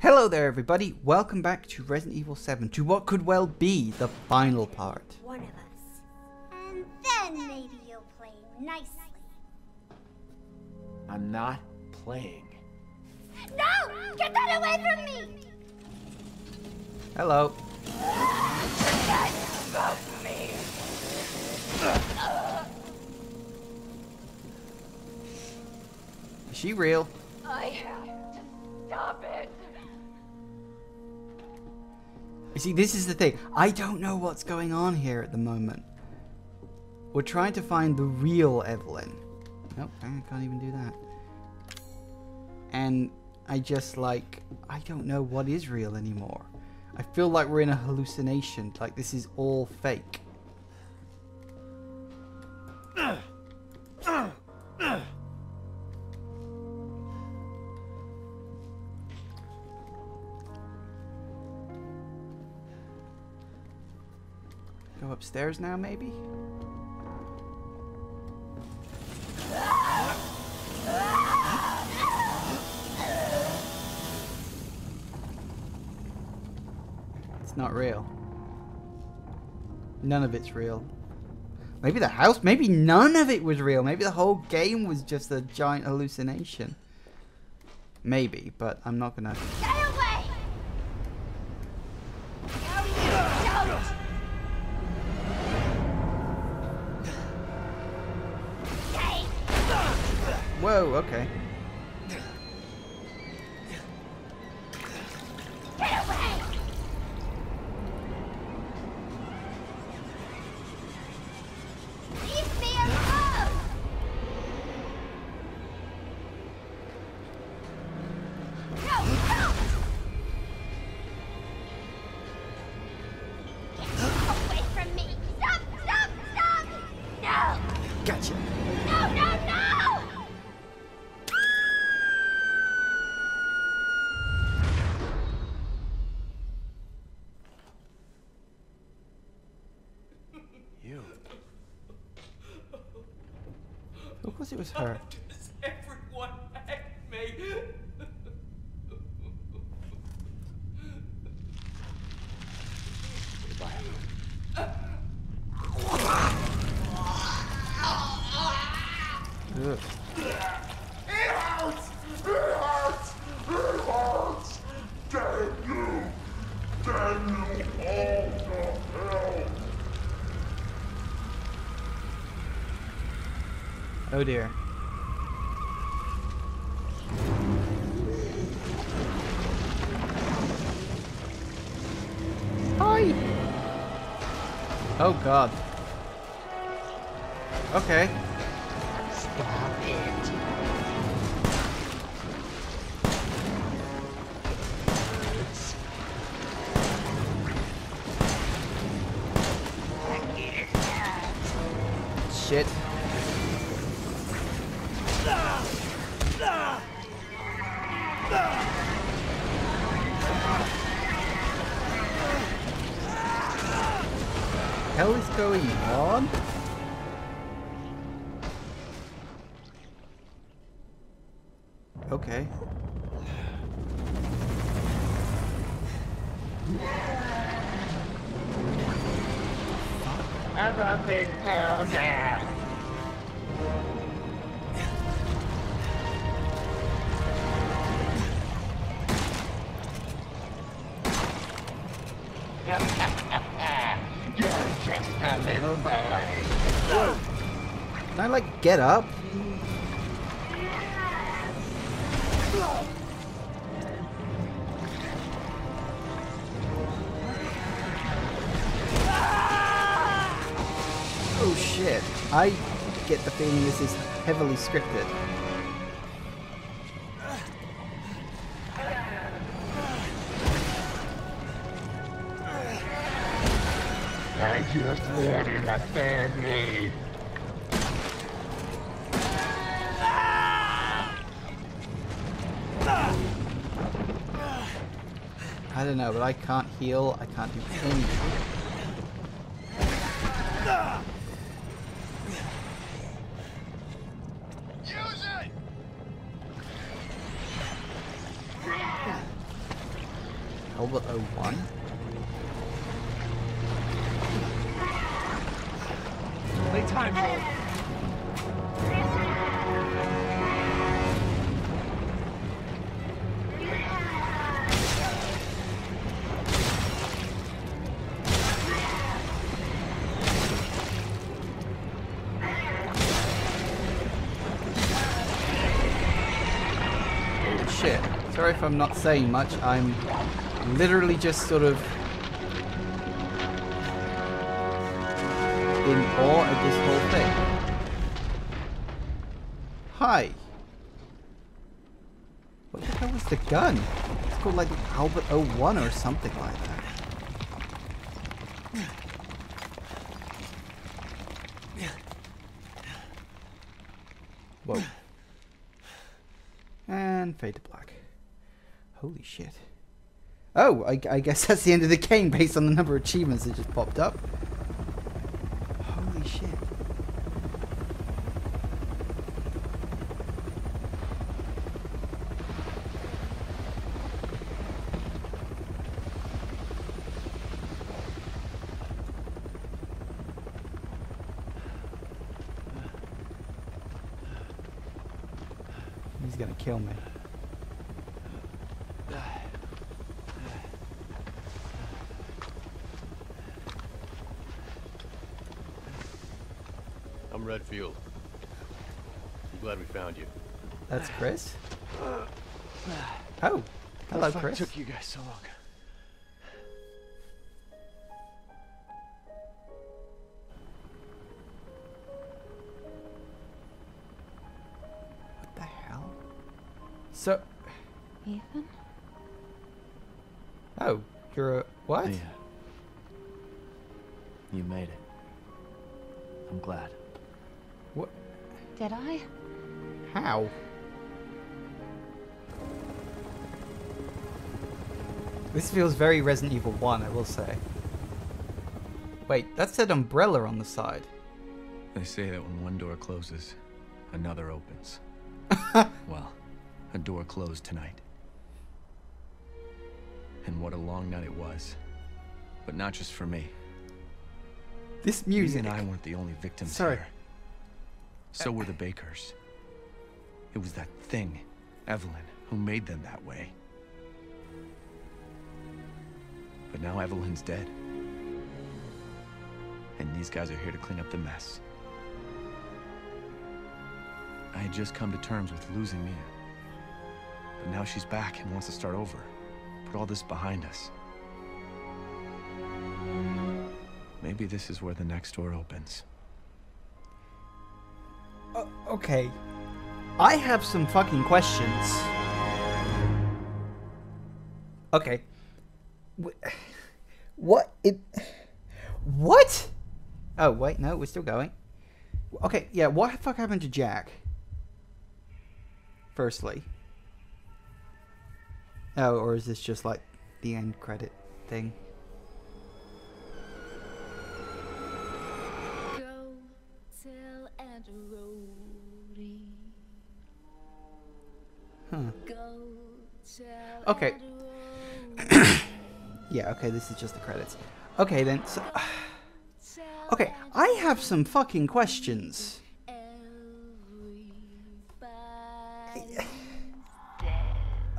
Hello there everybody, welcome back to Resident Evil 7, to what could well be the final part. One of us. And then maybe you'll play nicely. I'm not playing. No! Get that away from me! Hello. Is she real? I have to stop it. You see, this is the thing. I don't know what's going on here at the moment. We're trying to find the real Evelyn. Nope, I can't even do that. And I just I don't know what is real anymore. I feel like we're in a hallucination, like this is all fake. Go upstairs now, maybe? It's not real. None of it's real. Maybe the house, maybe none of it was real. Maybe the whole game was just a giant hallucination. Maybe, but I'm not gonna... Get away! No, you don't! Stay! Whoa, okay. Get away! Leave me alone! No, no! Get away from me! Stop, stop, stop! No! Gotcha. No, no, no! You. Of course it was her. Does everyone hate me? Goodbye. Ugh. It hurts! It hurts! It hurts! Damn you! Damn you all to hell! Oh dear. Hi! Oh god. Okay. Stop it! Shit. Hell is going on? Okay. I'm a big powder! You're just a little boy. Can I get up? Oh shit. I get the feeling this is heavily scripted. I just wanted a family. I don't know, but I can't heal. I can't do anything. Use it! Albert 01? Playtime's over. Shit. Sorry if I'm not saying much. I'm literally just sort of in awe at this whole thing. Hi. What the hell was the gun? It's called like Albert 01 or something like that. Whoa. And fade to black. Holy shit. Oh, I guess that's the end of the game based on the number of achievements that just popped up. Holy shit. He's gonna kill me. I'm Redfield. I'm glad we found you. That's Chris? Oh, hello What the fuck Chris. took you guys so long? What the hell? So, Ethan? oh, you're a, what? Yeah. You made it. I'm glad. What? Did I? How? This feels very Resident Evil 1, I will say. Wait, that said umbrella on the side. They say that when one door closes, another opens. Well, a door closed tonight. And what a long night it was. But not just for me. This You music. and I weren't the only victims Sorry. here. So were the Bakers. It was that thing, Evelyn, who made them that way. But now Evelyn's dead. And these guys are here to clean up the mess. I had just come to terms with losing Mia. But now she's back and wants to start over. Put all this behind us. Maybe this is where the next door opens. Okay. I have some fucking questions. Okay. What? What? Oh, wait, no, we're still going. Okay, yeah, what the fuck happened to Jack? Firstly. Oh, or is this just like the end credit thing? Go tell Aunt Rhody. Huh. Go tell Okay. Aunt Rhody. Yeah, okay, this is just the credits. Okay, then, so... Okay, I have some fucking questions.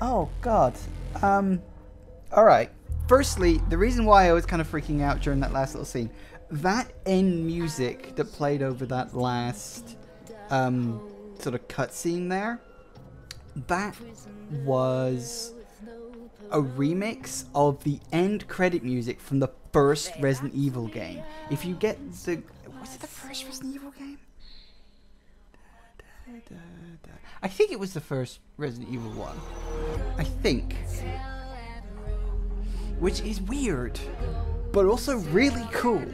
Oh, God. Alright. Firstly, the reason why I was kind of freaking out during that last little scene, that end music that played over that last, sort of cutscene there, that was a remix of the end credit music from the first Resident Evil game. If you get the... Was it the first Resident Evil game? I think it was the first Resident Evil 1. I think. Which is weird, but also really cool.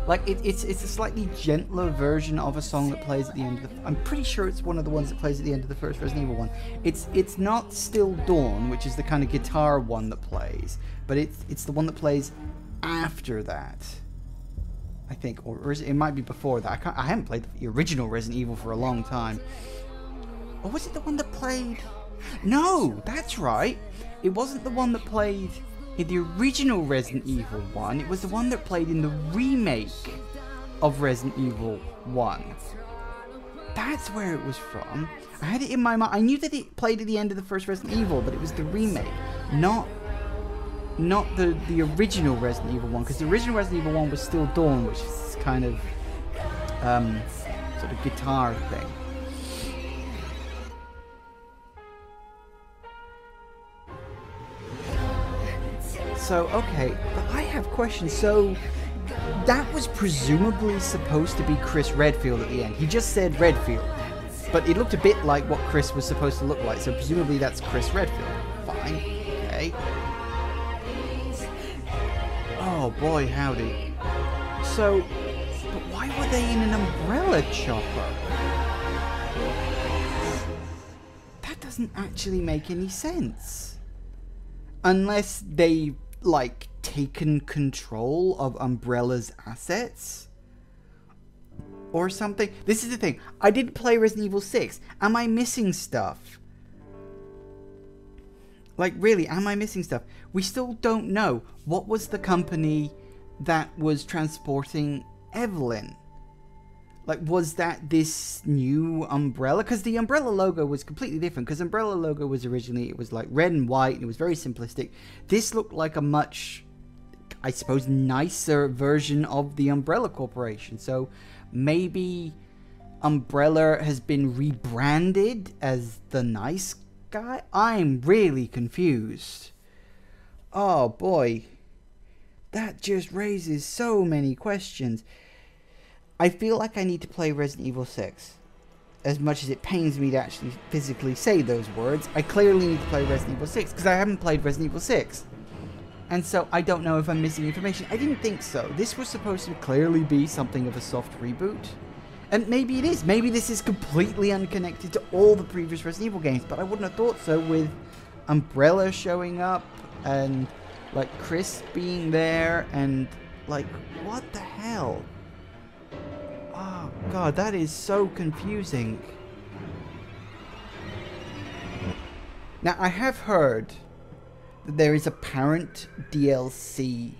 Like, it's a slightly gentler version of a song that plays at the end of the... I'm pretty sure it's one of the ones that plays at the end of the first Resident Evil one. It's not Still Dawn, which is the kind of guitar one that plays, but it's the one that plays after that. I think, or is it might be before that. I haven't played the original Resident Evil for a long time. Or was it the one that played... No, that's right. It wasn't the one that played in the original Resident Evil 1. It was the one that played in the remake of Resident Evil 1. That's where it was from. I had it in my mind. I knew that it played at the end of the first Resident Evil, but it was the remake, not the original Resident Evil 1, because the original Resident Evil 1 was Still Dawn, which is this kind of sort of guitar thing. So, okay, but I have questions. So, that was presumably supposed to be Chris Redfield at the end. He just said Redfield, but it looked a bit like what Chris was supposed to look like, so presumably that's Chris Redfield. Fine, okay. Oh boy, howdy. So, but why were they in an umbrella chopper? That doesn't actually make any sense. Unless they, like, taken control of Umbrella's assets? Or something? This is the thing. I did play Resident Evil 6. Am I missing stuff? Like, really, am I missing stuff? We still don't know. What was the company that was transporting Evelyn? Like, was that this new Umbrella? Because the Umbrella logo was completely different. Because Umbrella logo was originally, it was like red and white, and it was very simplistic. This looked like a much, I suppose, nicer version of the Umbrella Corporation. So, maybe Umbrella has been rebranded as the nice guy? I'm really confused. Oh boy. That just raises so many questions. I feel like I need to play Resident Evil 6. As much as it pains me to actually physically say those words, I clearly need to play Resident Evil 6 because I haven't played Resident Evil 6. And so I don't know if I'm missing information. I didn't think so. This was supposed to clearly be something of a soft reboot. And maybe it is. Maybe this is completely unconnected to all the previous Resident Evil games. But I wouldn't have thought so with Umbrella showing up and, like, Chris being there and, like, what the hell? Oh, God, that is so confusing. Now, I have heard that there is apparent DLC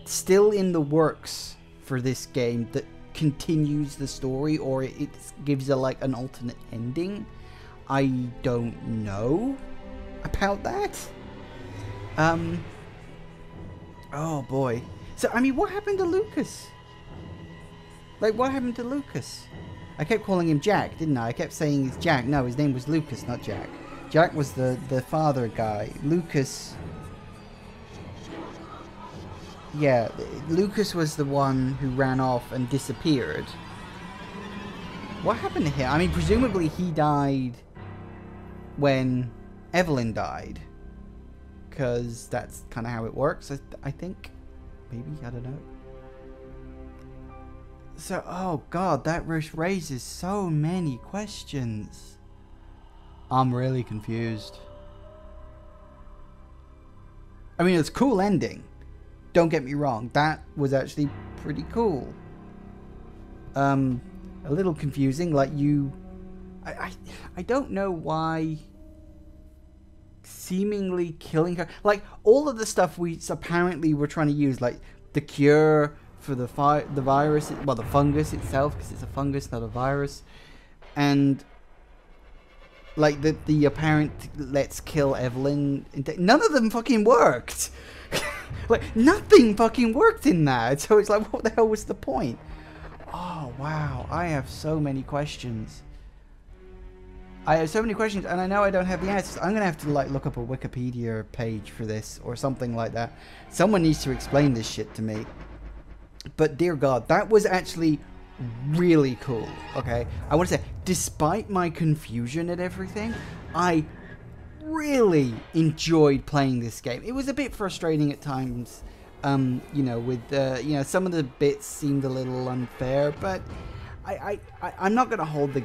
still in the works for this game that continues the story, or it gives a, like, an alternate ending. I don't know about that. Oh boy. So, I mean, what happened to Lucas? Like, what happened to Lucas? I kept calling him Jack, didn't I? I kept saying it's Jack. No, his name was Lucas, not Jack. Jack was the father guy. Lucas... Yeah, Lucas was the one who ran off and disappeared. What happened to him? I mean, presumably he died when Evelyn died. Because that's kind of how it works, I think. Maybe, I don't know. So, oh god, that raises so many questions. I'm really confused. I mean, it's a cool ending. Don't get me wrong, that was actually pretty cool. A little confusing, like I don't know why seemingly killing her, like all of the stuff we apparently were trying to use, like the cure for the virus, well, the fungus itself, because it's a fungus, not a virus, and like the apparent let's kill Evelyn, none of them fucking worked. Like, nothing fucking worked in that. So it's like, what the hell was the point? Oh, wow. I have so many questions. I have so many questions, and I know I don't have the answers. I'm going to have to, like, look up a Wikipedia page for this, or something like that. Someone needs to explain this shit to me. But, dear God, that was actually really cool, okay? I want to say, despite my confusion at everything, I really enjoyed playing this game. It was a bit frustrating at times, you know, with you know, some of the bits seemed a little unfair, but I'm not going to hold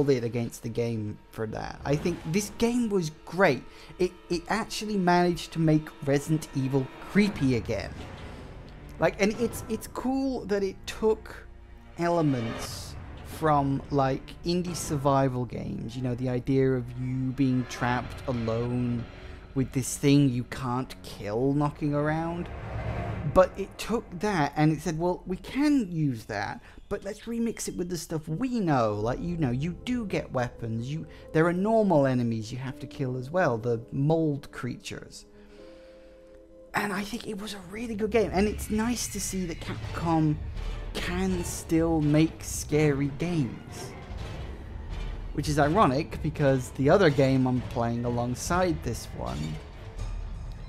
it against the game for that. I think this game was great. It actually managed to make Resident Evil creepy again. Like, and it's cool that it took elements from, like, indie survival games, you know, the idea of you being trapped alone with this thing you can't kill knocking around. But it took that and it said, well, we can use that, but let's remix it with the stuff we know. Like, you know, you do get weapons. There are normal enemies you have to kill as well, the mold creatures. And I think it was a really good game. And it's nice to see that Capcom can still make scary games. Which is ironic because the other game I'm playing alongside this one,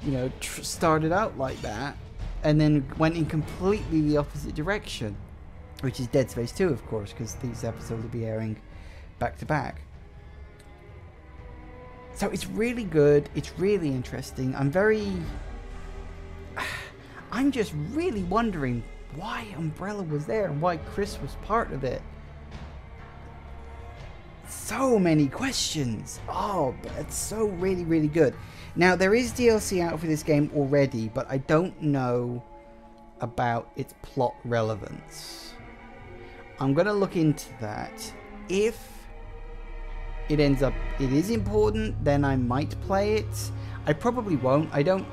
you know, started out like that. And then went in completely the opposite direction, which is Dead Space 2, of course, because these episodes will be airing back to back. So it's really good. It's really interesting. I'm just really wondering why Umbrella was there and why Chris was part of it. So many questions. Oh, but it's so really, really good. Now, there is DLC out for this game already, but I don't know about its plot relevance. I'm going to look into that. If it ends up it is important, then I might play it. I probably won't. I don't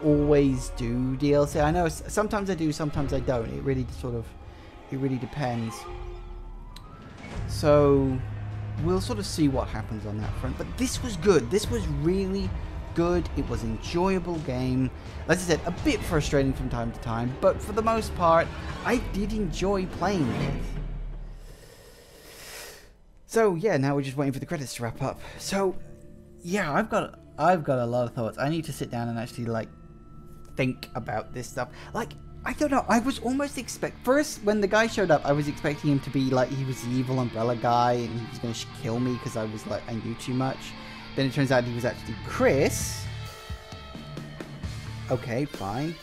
always do DLC. I know sometimes I do, sometimes I don't. It really depends. So we'll sort of see what happens on that front. But this was good. This was really good. It was an enjoyable game. As I said, a bit frustrating from time to time, but for the most part, I did enjoy playing it. So yeah, now we're just waiting for the credits to wrap up. So yeah, I've got a lot of thoughts. I need to sit down and actually like think about this stuff. Like, I don't know, I was almost first when the guy showed up, I was expecting him to be like he was the evil Umbrella guy and he was going to kill me because I was like I knew too much. Then it turns out he was actually Chris. Okay, fine.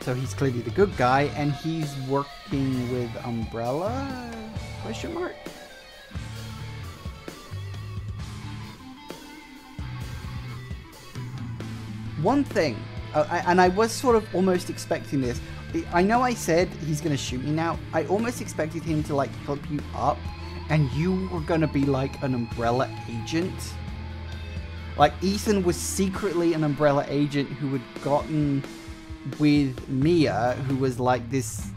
So he's clearly the good guy, and he's working with Umbrella? Question mark? One thing, and I was sort of almost expecting this. I know I said he's going to shoot me now. I almost expected him to like help you up, and you were going to be like an Umbrella agent. Like, Ethan was secretly an Umbrella agent who had gotten with Mia, who was like this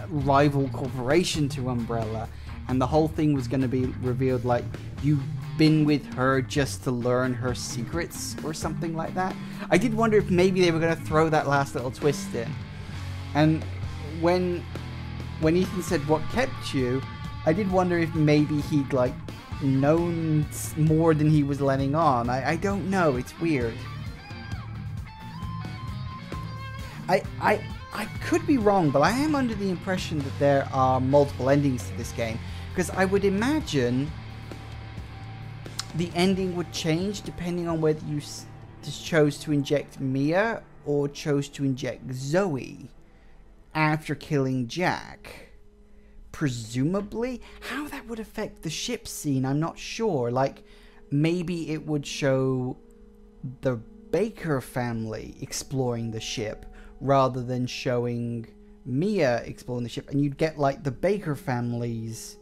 rival corporation to Umbrella, and the whole thing was going to be revealed like you've been with her just to learn her secrets or something like that. I did wonder if maybe they were going to throw that last little twist in. And when Ethan said, "What kept you?" I did wonder if maybe he'd like known more than he was letting on. I don't know. It's weird. I could be wrong, but I am under the impression that there are multiple endings to this game, because I would imagine the ending would change depending on whether you just chose to inject Mia or chose to inject Zoe after killing Jack. Presumably. How that would affect the ship scene, I'm not sure. Like, maybe it would show the Baker family exploring the ship rather than showing Mia exploring the ship, and you'd get like the Baker family's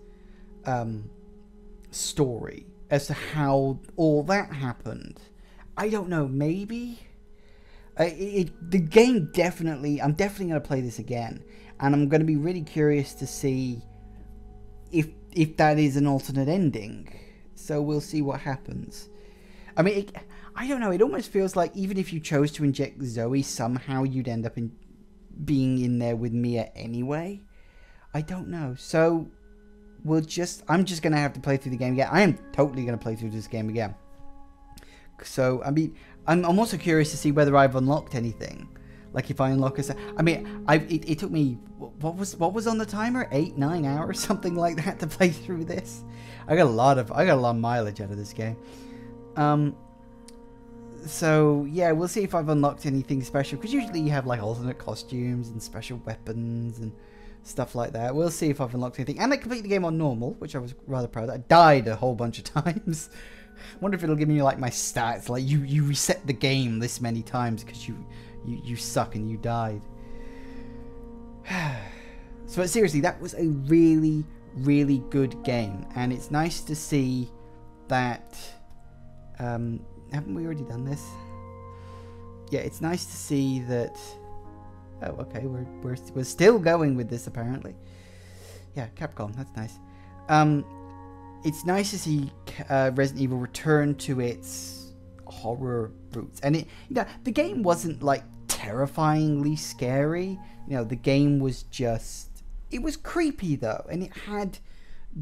story as to how all that happened. I don't know, maybe? The game definitely, I'm definitely going to play this again, and I'm going to be really curious to see if that is an alternate ending. So we'll see what happens. I mean, I don't know, it almost feels like even if you chose to inject Zoe, somehow you'd end up being in there with Mia anyway. I don't know. So I'm just going to have to play through the game again. I am totally going to play through this game again. So, I mean, I'm also curious to see whether I've unlocked anything. Like if I unlock a... I mean, it took me... What was on the timer? 8-9 hours? Something like that to play through this. I got a lot of mileage out of this game. So, yeah, we'll see if I've unlocked anything special. Because usually you have like alternate costumes and special weapons and stuff like that. We'll see if I've unlocked anything. And I completed the game on normal, which I was rather proud of. I died a whole bunch of times. Wonder if it'll give me like my stats, like you reset the game this many times because you suck and you died. So seriously, that was a really, really good game, and it's nice to see that haven't we already done this? Yeah, it's nice to see that. Oh, okay, we're still going with this apparently. Yeah, Capcom, that's nice. It's nice to see Resident Evil return to its horror roots, and the game wasn't like terrifyingly scary. You know, the game was just, it was creepy though, and it had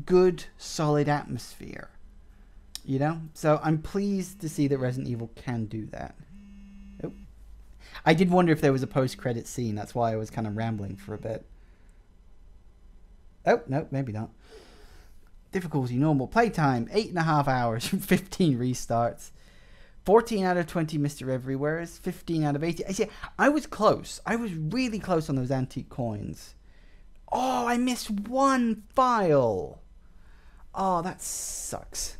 good, solid atmosphere. You know, so I'm pleased to see that Resident Evil can do that. Oh. I did wonder if there was a post-credit scene. That's why I was kind of rambling for a bit. Oh, no, maybe not. Difficulty, normal. Playtime, 8.5 hours from 15 restarts. 14 out of 20 Mr. Everywheres. 15 out of 80. I see, I was close. I was really close on those antique coins. Oh, I missed one file. Oh, that sucks.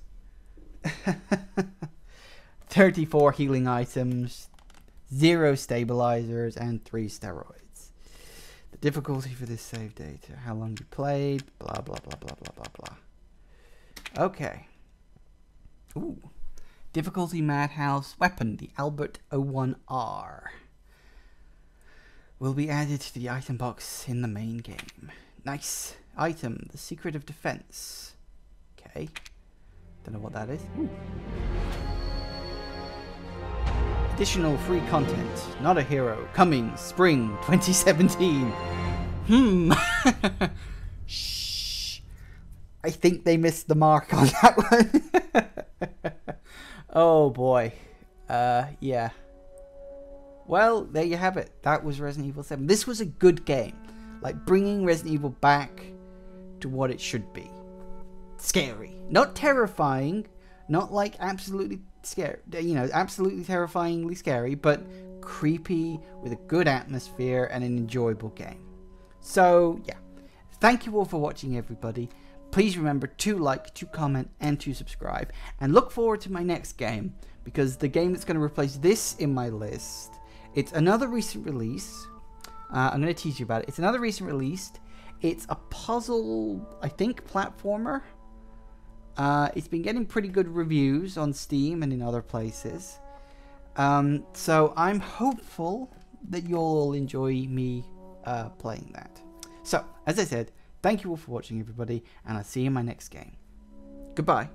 34 healing items. 0 stabilizers and 3 steroids. The difficulty for this save data, how long you played, blah blah blah blah blah blah blah. Okay. Ooh. Difficulty Madhouse weapon, the Albert 01R. Will be added to the item box in the main game. Nice. Item, the Secret of Defense. Okay. Don't know what that is. Ooh. Additional free content. Not a Hero. Coming spring 2017. Shh. I think they missed the mark on that one. Oh boy. Yeah. Well, there you have it. That was Resident Evil 7. This was a good game. Like, bringing Resident Evil back to what it should be. Scary. Not terrifying. Not like absolutely scary, you know, absolutely terrifyingly scary, but creepy with a good atmosphere and an enjoyable game. So yeah, thank you all for watching, everybody. Please remember to like, to comment, and to subscribe, and look forward to my next game, because the game that's going to replace this in my list, it's another recent release. I'm going to tease you about it. It's another recent release. It's a puzzle, I think, platformer. It's been getting pretty good reviews on Steam and in other places. So I'm hopeful that you'll all enjoy me playing that. So, as I said, thank you all for watching, everybody, and I'll see you in my next game. Goodbye.